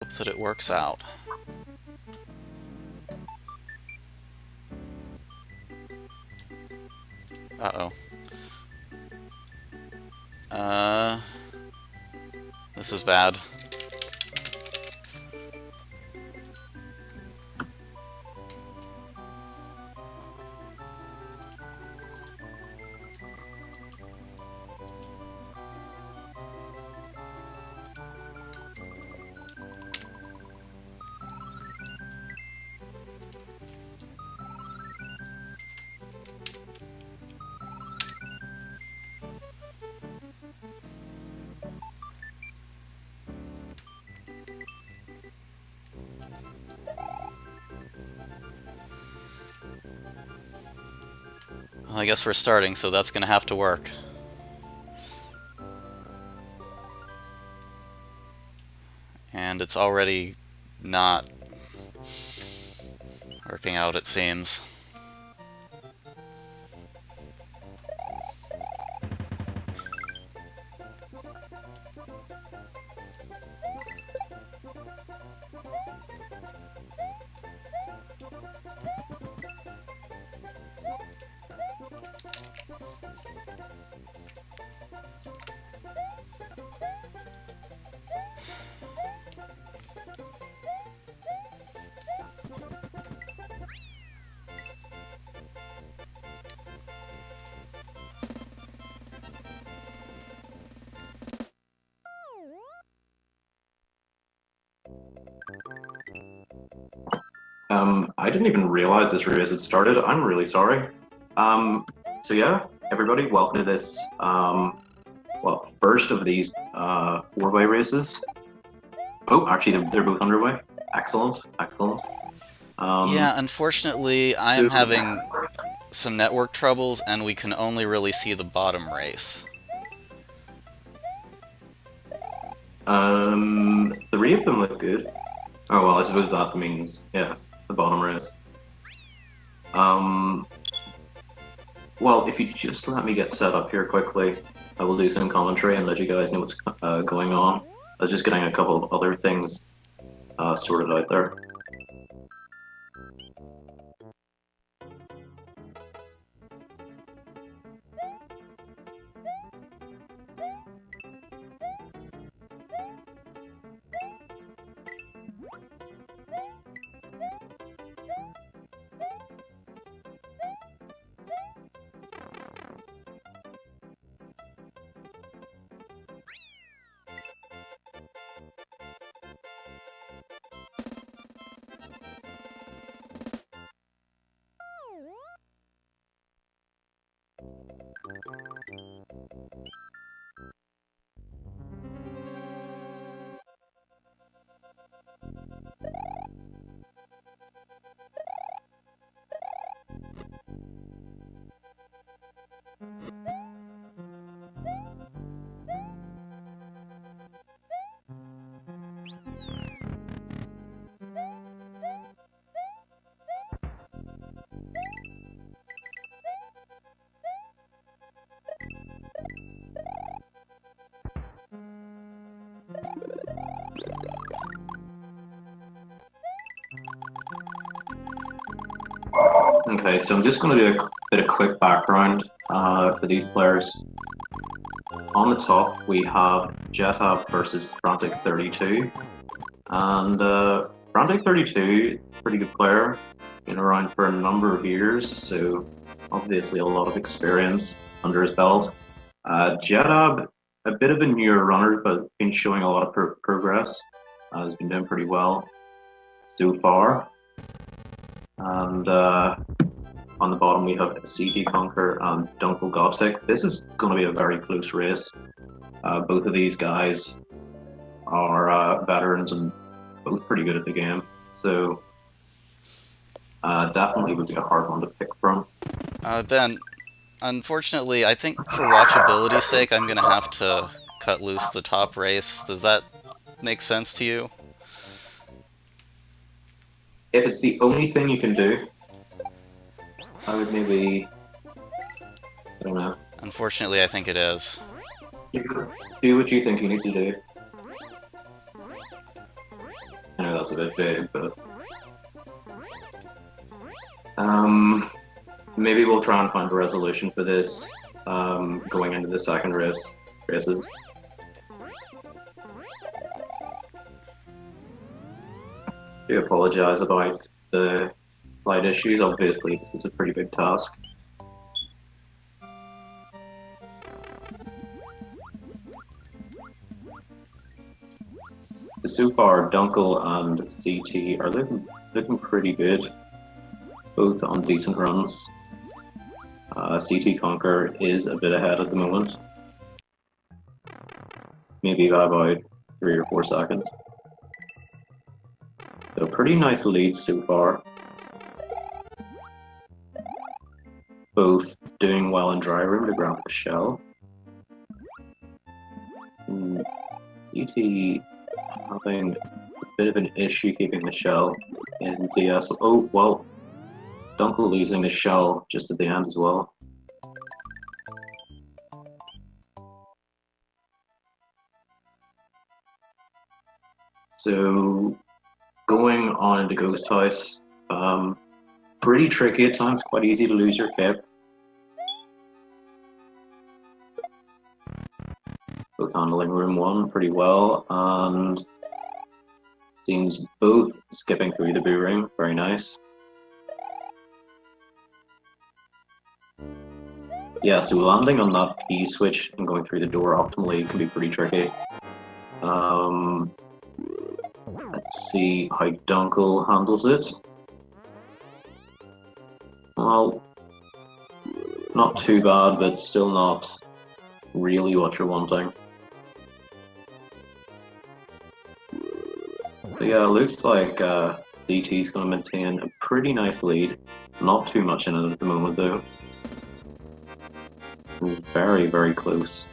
Hope that it works out. Uh-oh. This is bad. Well, I guess we're starting, so that's gonna have to work. And it's already not working out, it seems. I didn't even realize this race had started. I'm really sorry. So yeah, everybody, welcome to this, well, first of these four-way races. Oh, actually, they're both underway. Excellent, excellent. Yeah, unfortunately, I am having some network troubles, and we can only really see the bottom race. Three of them look good. Oh well, I suppose that means, yeah, the bottom race. Well, if you just let me get set up here quickly, I will do some commentary and let you guys know what's going on. I was just getting a couple of other things sorted out there. Okay, so I'm just going to do a bit of quick background for these players. On the top, we have Jetabb versus frantic32. And frantic32, pretty good player, been around for a number of years, so obviously a lot of experience under his belt. Jetabb, a bit of a newer runner, but been showing a lot of progress. Has been doing pretty well so far. And on the bottom we have CTConqueror and DunkelGotik. This is going to be a very close race. Both of these guys are veterans and both pretty good at the game, so definitely would be a hard one to pick from. Ben, unfortunately, I think for watchability's sake, I'm gonna have to cut loose the top race. Does that make sense to you? If it's the only thing you can do, I would maybe, I don't know. Unfortunately, I think it is. Do what you think you need to do. that's a bit big, but maybe we'll try and find a resolution for this going into the second races. I do apologize about the slight issues. Obviously, this is a pretty big task. So far, Dunkel and CT are looking pretty good, both on decent runs. CTConqueror is a bit ahead at the moment, maybe by about 3 or 4 seconds. So pretty nice leads so far. Both doing well in dry room to grab the shell. CT having a bit of an issue keeping the shell in DS. Oh, well, Dunkel losing the shell just at the end as well. So, going on into Ghost House, pretty tricky at times, quite easy to lose your cape. Both handling room 1 pretty well, and seems both skipping through the boo ring, very nice. Yeah, so landing on that key switch and going through the door optimally can be pretty tricky. Let's see how Dunkel handles it. Well, not too bad, but still not really what you're wanting. But yeah, it looks like CT's going to maintain a pretty nice lead. Not too much in it at the moment, though. Very, very close.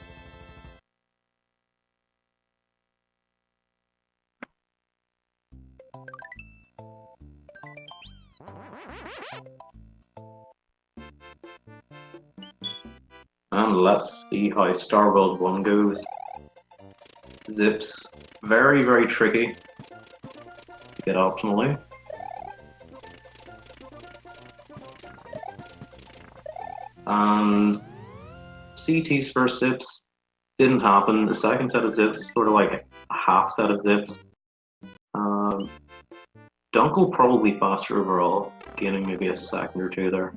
And let's see how Star World 1 goes. Zips, very, very tricky to get optimally. And CT's first zips didn't happen. The second set of zips, sort of like a half set of zips. Dunkel probably faster overall, gaining maybe a second or 2 there.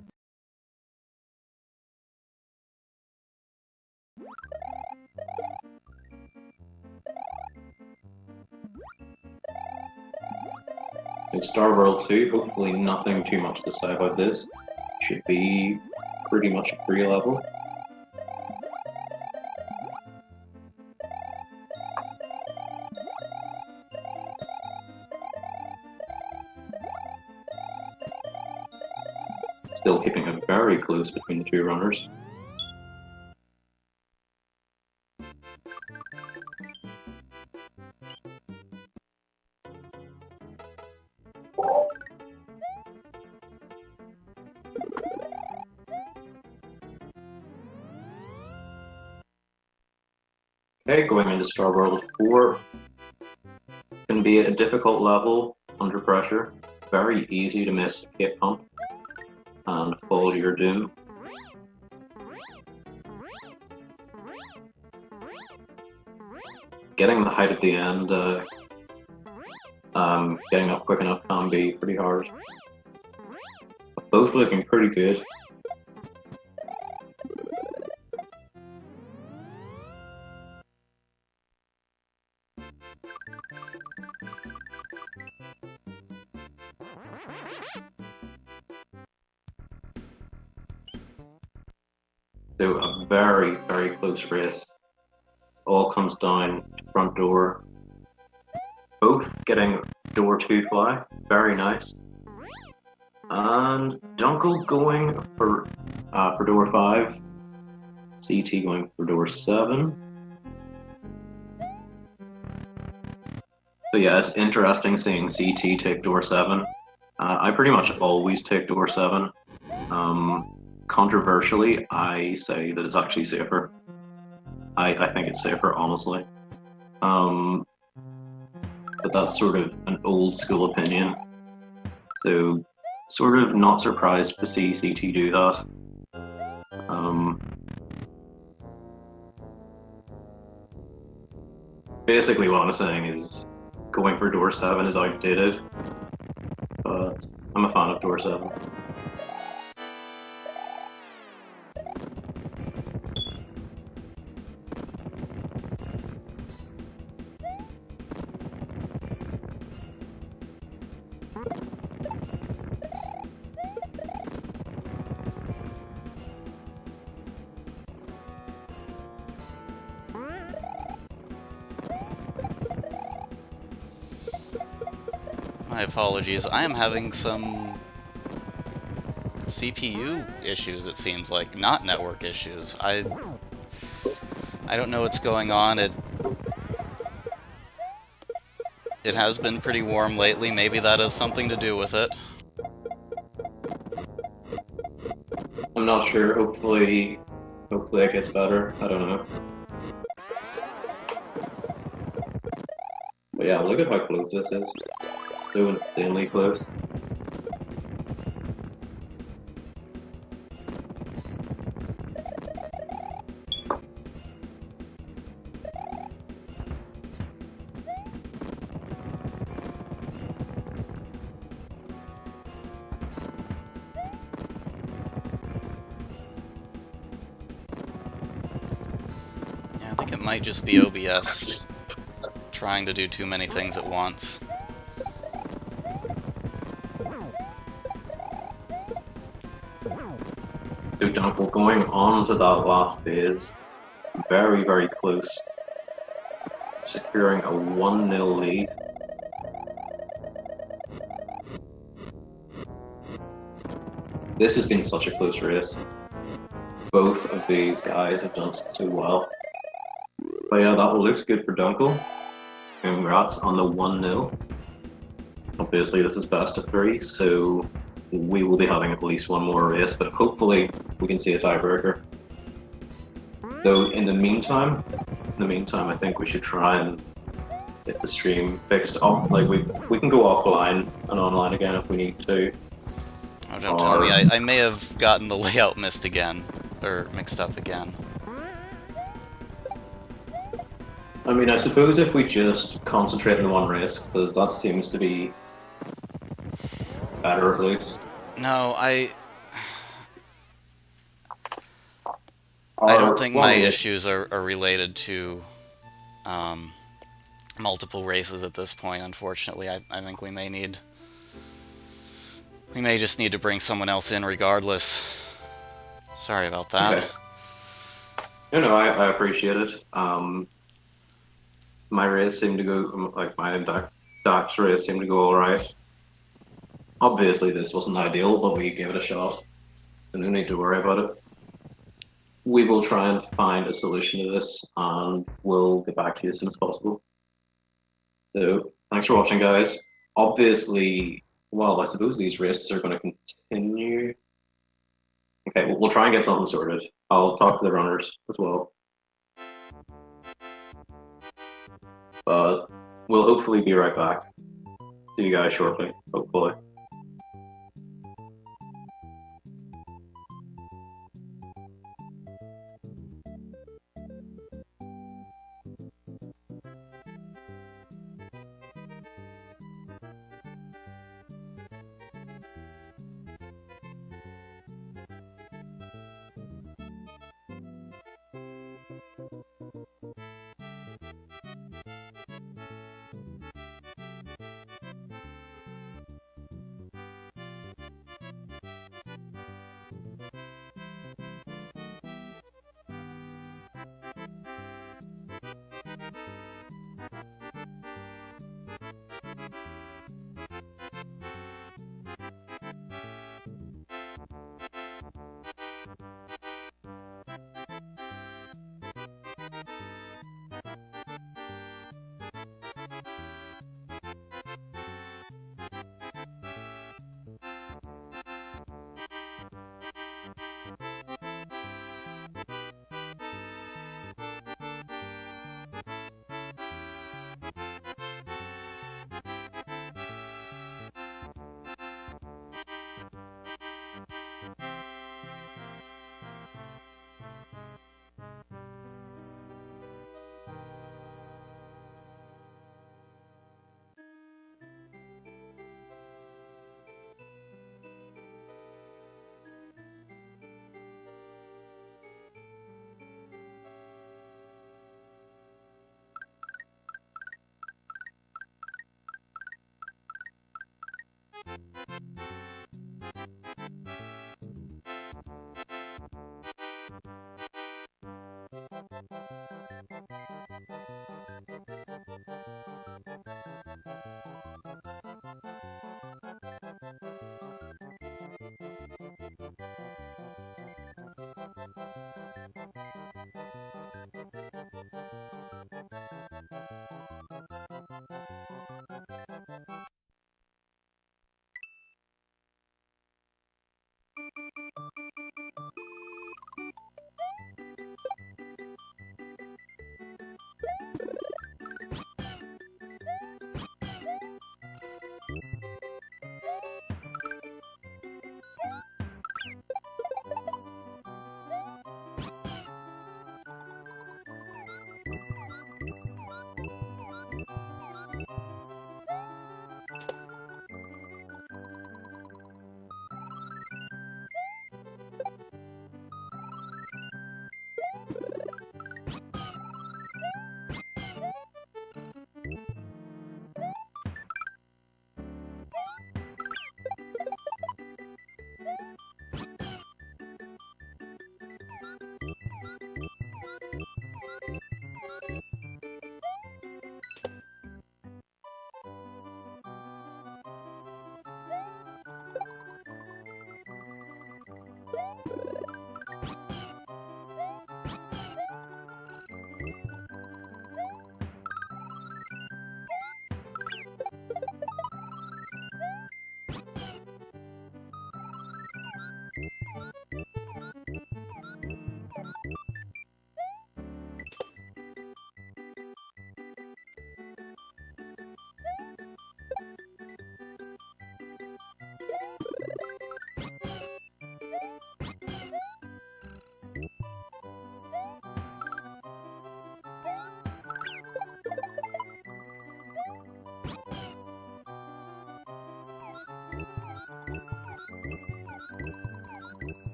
So Star World 2, hopefully nothing too much to say about this. Should be pretty much a free level. Still keeping it very close between the 2 runners. Okay, going into Star World 4 can be a difficult level under pressure. Very easy to miss the cape pump and fall to your doom. Getting the height at the end, getting up quick enough can be pretty hard. Both looking pretty good. So a very, very close race. All comes down to front door. Both getting door 2 fly, very nice. And Dunkel going for door 5. CT going for door 7. So yeah, it's interesting seeing CT take door 7. I pretty much always take door 7. Controversially, I say that it's actually safer. I think it's safer, honestly. but that's sort of an old school opinion. So, sort of not surprised to see CT do that. Basically, what I'm saying is going for door 7 is outdated, but I'm a fan of door 7. My apologies. I am having some CPU issues, it seems like, not network issues. I don't know what's going on. It has been pretty warm lately. Maybe that has something to do with it. I'm not sure. Hopefully it gets better. I don't know. But yeah, look at how close this is. So insanely close. Yeah, I think it might just be OBS trying to do too many things at once. So Dunkel, going on to that last phase, very, very close, securing a 1-0 lead. This has been such a close race. Both of these guys have done so well. But yeah, that looks good for Dunkel. Congrats on the 1-0. Obviously, this is best of 3, so we will be having at least one more race, but hopefully we can see a tiebreaker. Though in the meantime, I think we should try and get the stream fixed up. Like we can go offline and online again if we need to. Oh, don't tell me. I may have gotten the layout mixed up again. I mean, I suppose if we just concentrate on one race, because that seems to be better at least. No, I don't think my issues are related to multiple races at this point, unfortunately. I think we may just need to bring someone else in regardless. Sorry about that. Okay. No, I appreciate it. My race seemed to go, like my Dax race seemed to go alright. Obviously this wasn't ideal, but we gave it a shot. So no need to worry about it. We will try and find a solution to this, and we'll get back to you as soon as possible. So, thanks for watching, guys. Obviously, well, I suppose these races are going to continue. Okay, we'll try and get something sorted. I'll talk to the runners as well. But we'll hopefully be right back. See you guys shortly, hopefully.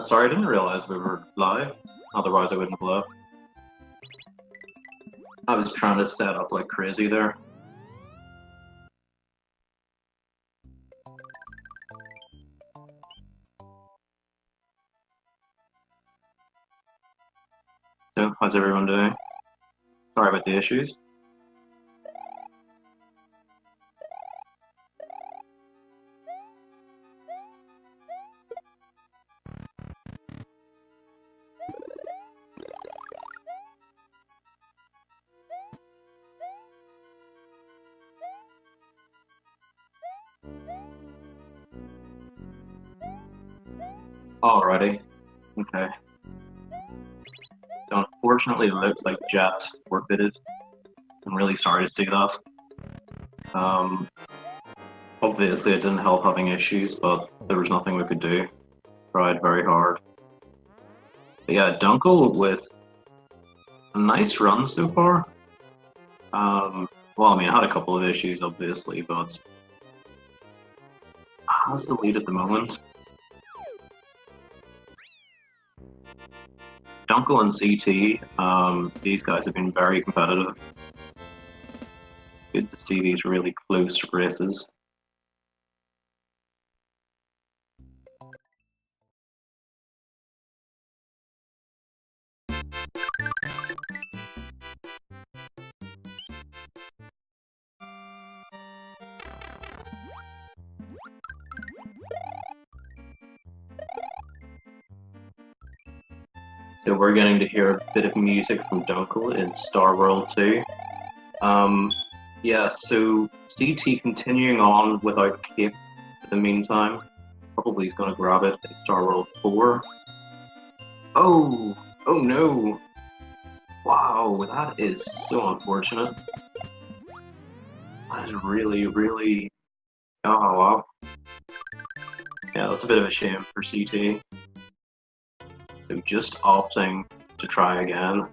Sorry, I didn't realize we were live. Otherwise, I wouldn't have left. I was trying to set up like crazy there. So, how's everyone doing? Sorry about the issues. Alrighty. Okay. So unfortunately, it looks like Jet forfeited. I'm really sorry to see that. Obviously, it didn't help having issues, but there was nothing we could do. Tried very hard. But yeah, Dunkel with a nice run so far. Well, I mean, I had a couple of issues, obviously, but has the lead at the moment. Dunkel and CT, these guys have been very competitive. Good to see these really close races. So we're getting to hear a bit of music from Dunkel in Star World 2. Yeah, so CT continuing on without Cape for the meantime. Probably is going to grab it in Star World 4. Oh! Oh no! Wow, that is so unfortunate. That is really, really... Oh wow. Yeah, that's a bit of a shame for CT. So just opting to try again.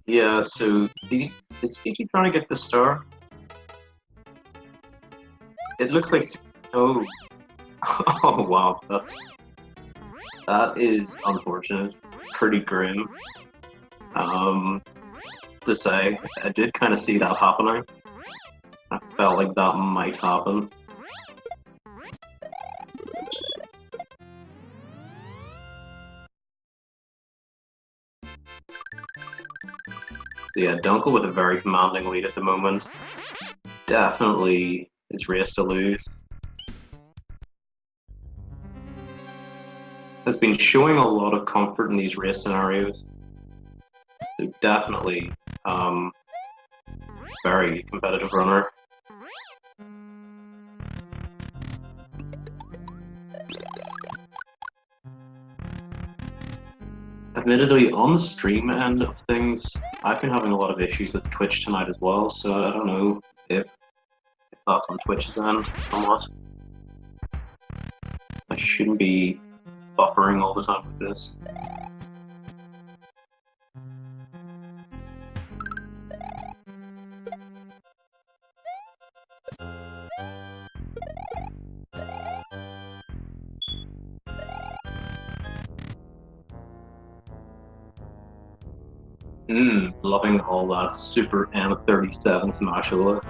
Yeah, so is CT trying to get the star? It looks like... Oh. Oh wow, that is unfortunate. Pretty grim. To say, I did kind of see that happening. I felt like that might happen. So yeah, Dunkel with a very commanding lead at the moment. Definitely his race to lose. Has been showing a lot of comfort in these race scenarios. So definitely very competitive runner. Admittedly, on the stream end of things, I've been having a lot of issues with Twitch tonight as well, so I don't know if that's on Twitch's end or what. I shouldn't be buffering all the time with this. Loving all that super M37 Smashola.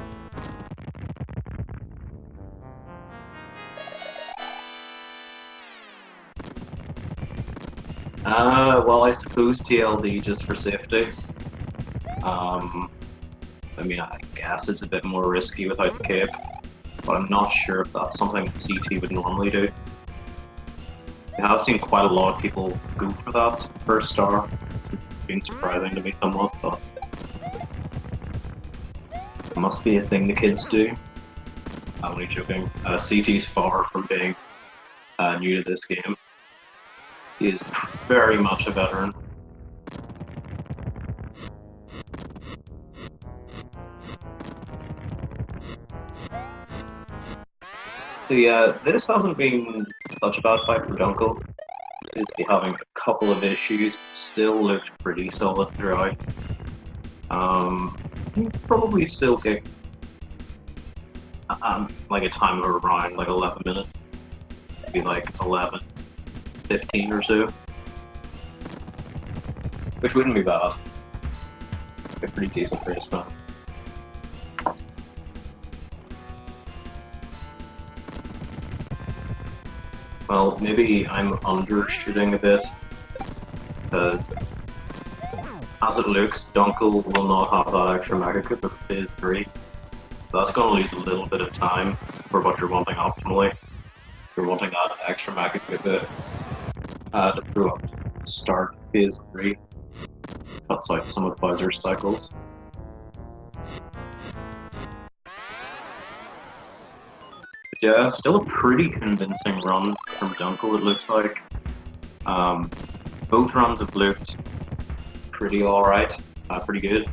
Well, I suppose TLD just for safety. I mean, I guess it's a bit more risky without the cape, but I'm not sure if that's something CT would normally do. I have seen quite a lot of people go for that first star. It's been surprising to me somewhat, but it must be a thing the kids do. I'm only joking. CT's far from being new to this game. He is very much a veteran. So yeah, this hasn't been such a bad fight for Dunkel. Is he having a couple of issues? Still looked pretty solid throughout. He probably still get like a time of around like 11 minutes, maybe like 11, 15 or so, which wouldn't be bad. A pretty decent race now. Well, maybe I'm undershooting a bit, because as it looks, Dunkel will not have that extra mega coup for phase 3. That's going to lose a little bit of time for what you're wanting optimally. You're wanting that extra mega coup to throw up to start phase 3. Cuts out some of Bowser's cycles. But yeah, still a pretty convincing run from Dunkel, it looks like. Both runs have looked pretty alright, pretty good.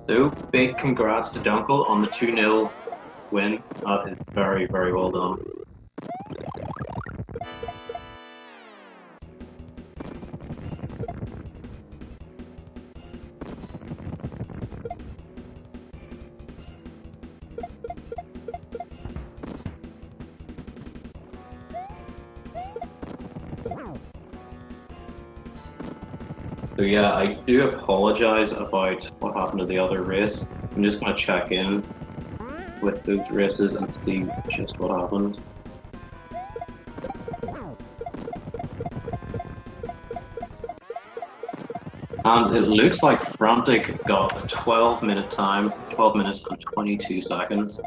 So, big congrats to Dunkel on the 2-0 win. That is very, very well done. So yeah, I do apologize about what happened to the other race. I'm just going to check in with those races and see just what happened. And it looks like Frantic got a 12-minute time, 12 minutes and 22 seconds.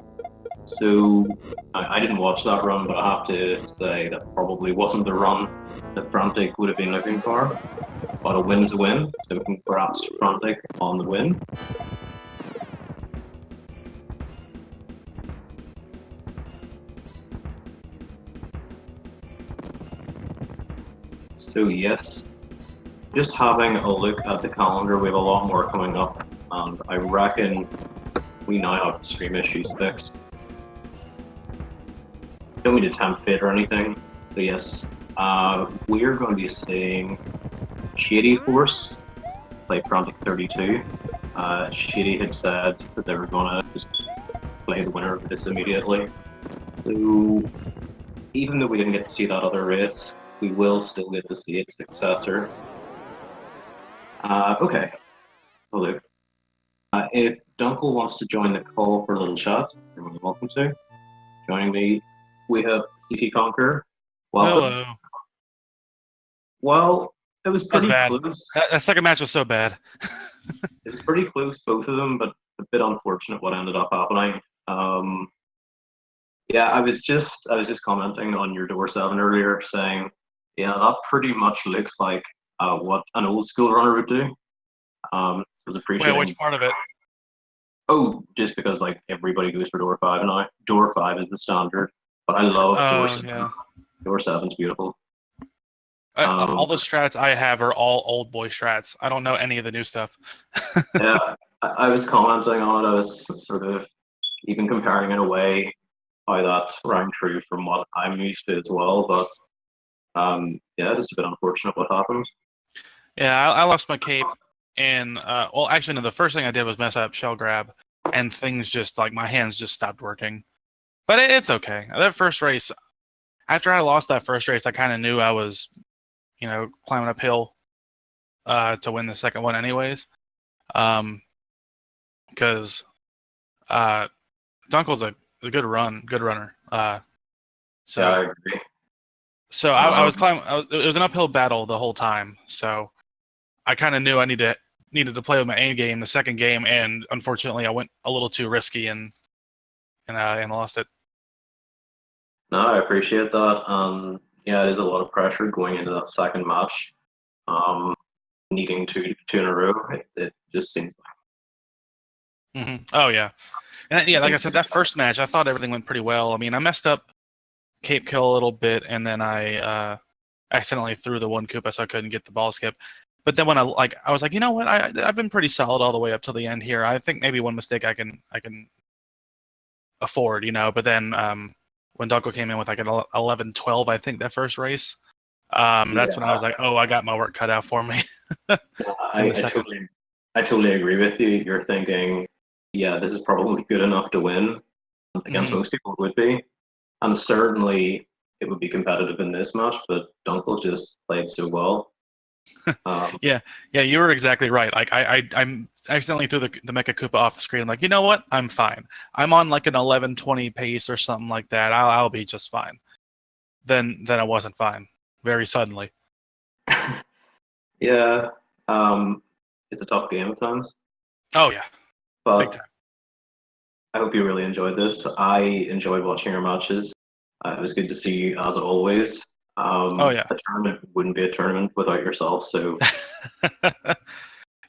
So I didn't watch that run, but I have to say that probably wasn't the run that Frantic would have been looking for. But a win's a win, so congrats to Frantic on the win. So yes, just having a look at the calendar, we have a lot more coming up, and I reckon we now have stream issues fixed. Don't mean to tempt fate or anything, so yes, we're going to be seeing Shady Force play frantic32. Shady had said that they were going to just play the winner of this immediately. So even though we didn't get to see that other race, we will still get to see its successor. Okay, hello. If Dunkel wants to join the call for a little chat, you're more than welcome to. Joining me, we have CTConqueror. Welcome. Hello. Well, it was pretty That close. That second match was so bad. It was pretty close, both of them, but a bit unfortunate what ended up happening. Yeah, I was just commenting on your door 7 earlier, saying, yeah, that pretty much looks like what an old school runner would do. I was appreciating. Wait, which part of it? Oh, just because like everybody goes for door 5 now. Door 5 is the standard, but I love door 7. Yeah. Door 7's beautiful. All the strats I have are all old boy strats. I don't know any of the new stuff. Yeah, I was commenting on it. I was sort of even comparing in a way how that rang true from what I'm used to as well. But yeah, it's a bit unfortunate what happened. Yeah, I lost my cape, and well, actually, no. The first thing I did was mess up shell grab, and things just like my hands just stopped working. But it's okay. That first race, after I lost that first race, I kind of knew I was, climbing uphill to win the second one, anyways. Because Dunkel's a good runner. So Yeah, I agree. so I was climbing. It was an uphill battle the whole time. So I kind of knew I needed to play with my A game the second game, and unfortunately, I went a little too risky and lost it. No, I appreciate that. Yeah, it is a lot of pressure going into that second match. Needing two in a row, it just seems Oh yeah, and yeah, like I said, that first match, I thought everything went pretty well. I mean, I messed up cape kill a little bit, and then I accidentally threw the one Koopa, so I couldn't get the ball skip. But then when I was like, you know what, I've been pretty solid all the way up till the end here. I think maybe one mistake I can afford, But then when Dunkel came in with like an 11-12, I think that first race, that's when I was like, oh, I got my work cut out for me. I totally agree with you. You're thinking, yeah, this is probably good enough to win. Against most people, it would be, and certainly it would be competitive in this match. But Dunkel just played so well. Yeah, you were exactly right. Like I'm accidentally threw the Mecha Koopa off the screen. I'm like, you know what? I'm fine. I'm on like an 11-20 pace or something like that. I'll be just fine. Then I wasn't fine. Very suddenly. Yeah, it's a tough game at times. Oh yeah, big But time. I hope you really enjoyed this. I enjoyed watching your matches. It was good to see you as always. Oh yeah. A tournament wouldn't be a tournament without yourself. So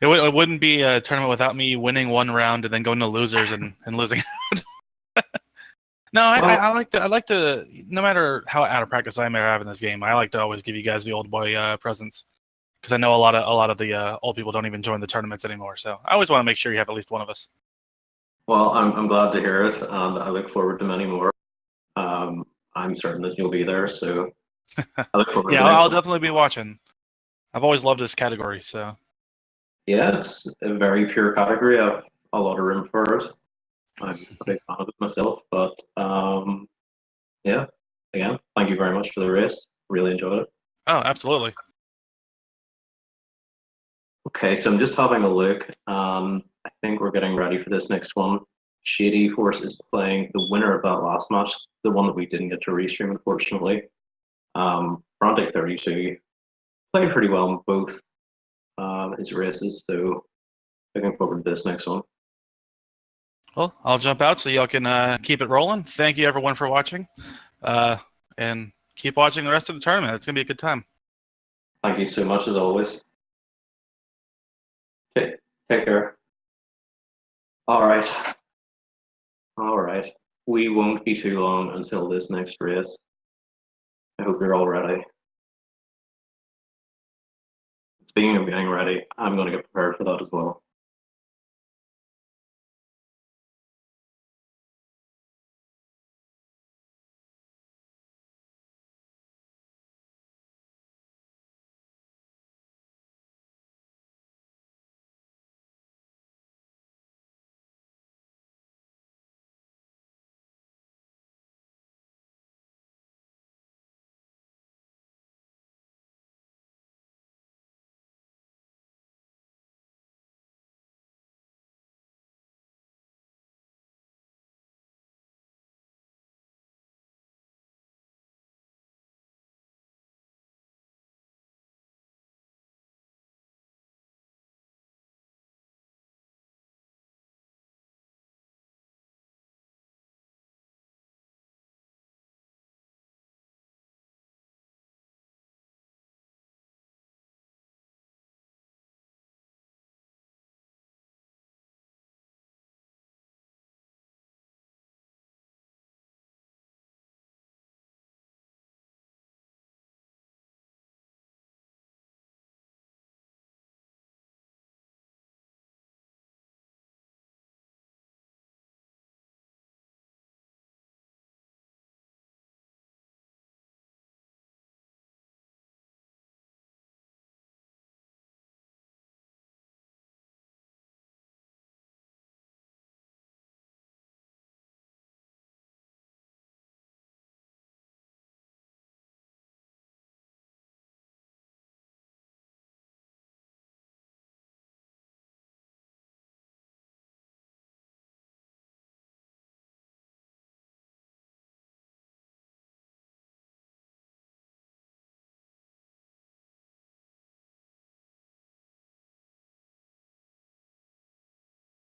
It wouldn't be a tournament without me winning one round and then going to losers and losing. No, I like to no matter how out of practice I may have in this game, I like to always give you guys the old boy presents because I know a lot of the old people don't even join the tournaments anymore. So I always want to make sure you have at least one of us. well, I'm glad to hear it, and I look forward to many more. I'm certain that you'll be there, so I look forward to Yeah, the next I'll one. definitely be watching. I've always loved this category, so Yeah, it's a very pure category. I've a lot of room for it. I'm a big fan of it myself, but yeah, again, thank you very much for the race. Really enjoyed it. oh, absolutely. Okay, so I'm just having a look. I think we're getting ready for this next one. Shady Force is playing the winner of that last match, the one that we didn't get to restream, unfortunately. frantic32 played pretty well in both his races, so looking forward to this next one. Well, I'll jump out so y'all can keep it rolling. Thank you everyone for watching, and keep watching the rest of the tournament. It's gonna be a good time. Thank you so much as always. Take care. All right. All right. We won't be too long until this next race. I hope you're all ready. Speaking of getting ready, I'm going to get prepared for that as well.